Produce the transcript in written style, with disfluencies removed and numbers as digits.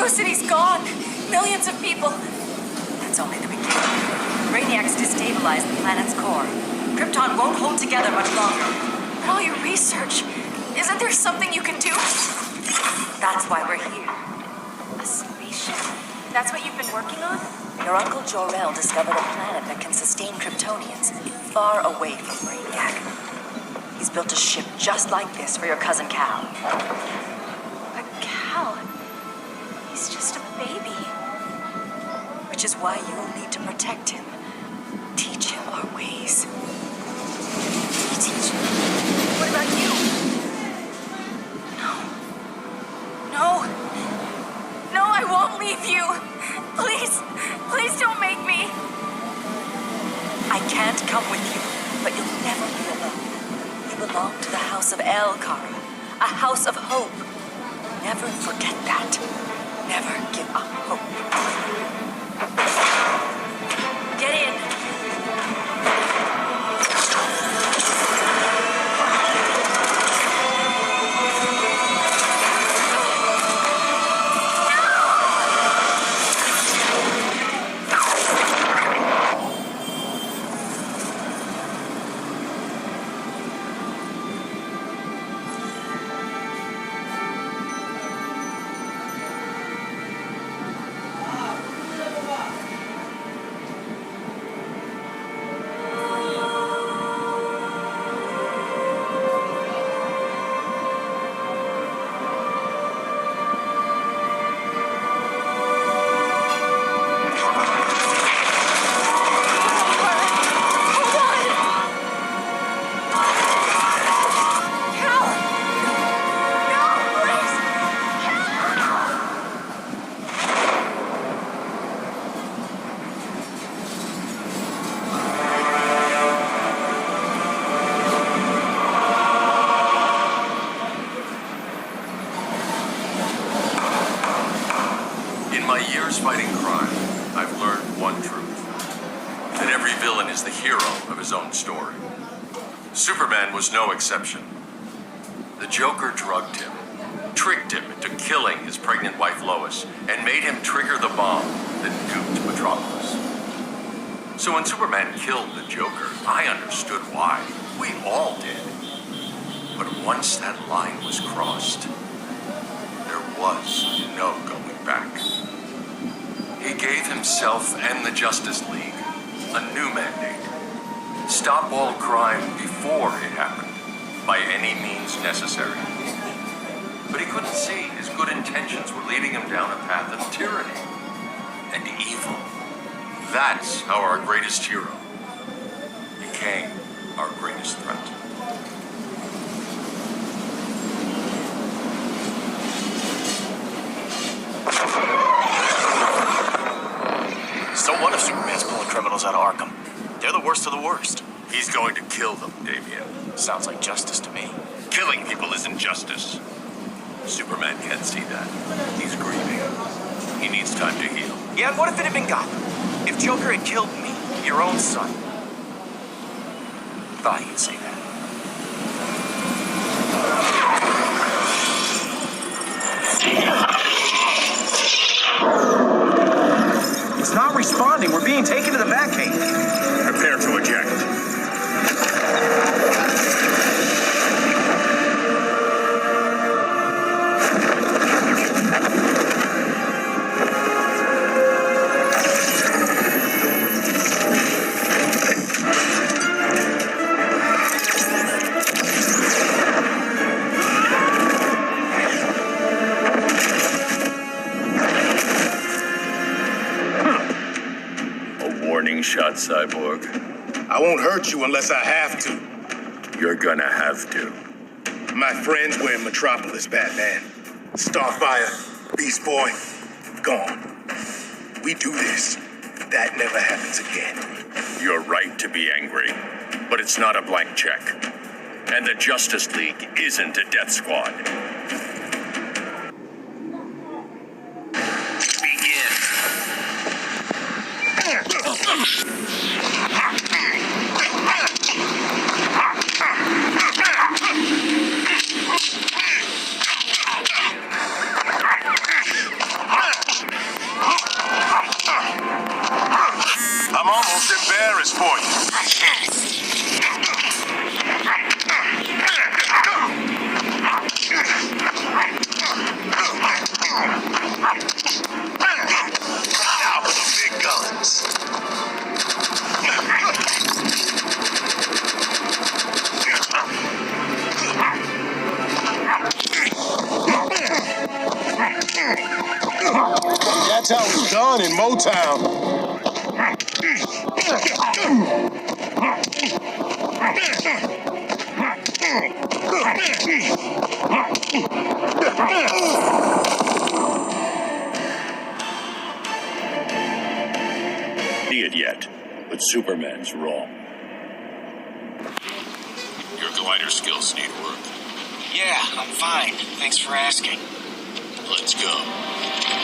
city's gone. Millions of people. That's only the beginning. Brainiac's destabilized the planet's core. Krypton won't hold together much longer. But all your research, isn't there something you can do? That's why we're here. A spaceship? That's what you've been working on? Your Uncle Jor-El discovered a planet that can sustain Kryptonians, far away from Brainiac. He's built a ship just like this for your cousin Cal. But Cal, he's just a baby. Which is why you'll need to protect him. Teach him our ways. Teach him? What about you? No, I won't leave you. Please don't make me. I can't come with you, but you'll never be alone. You belong to the House of El, Kara. A house of hope. Never forget that. Never give up hope. Get in. Fighting crime, I've learned one truth. That every villain is the hero of his own story. Superman was no exception. The Joker drugged him, tricked him into killing his pregnant wife Lois, and made him trigger the bomb that duped Metropolis. So when Superman killed the Joker, I understood why. We all did. But once that line was crossed, there was no going back. He gave himself and the Justice League a new mandate. Stop all crime before it happened, by any means necessary. But he couldn't see his good intentions were leading him down a path of tyranny and evil. That's how our greatest hero became our greatest threat. So what if Superman's pulling criminals out of Arkham? They're the worst of the worst. He's going to kill them, Damian. Sounds like justice to me. Killing people isn't justice. Superman can't see that. He's grieving. He needs time to heal. Yeah, and what if it had been Gotham? If Joker had killed me, your own son? Thought you'd say that. shot, Cyborg. I won't hurt you unless I have to. You're gonna have to. My friends were in Metropolis, Batman. Starfire, Beast Boy, gone. We do this. That never happens again. You're right to be angry, but it's not a blank check. And the Justice League isn't a death squad. Begin. I'm almost embarrassed for you. Now for the big guns. That's how it's done in Motown. See it yet, but Superman's wrong. Your glider skills need work. Yeah, I'm fine. Thanks for asking. Let's go.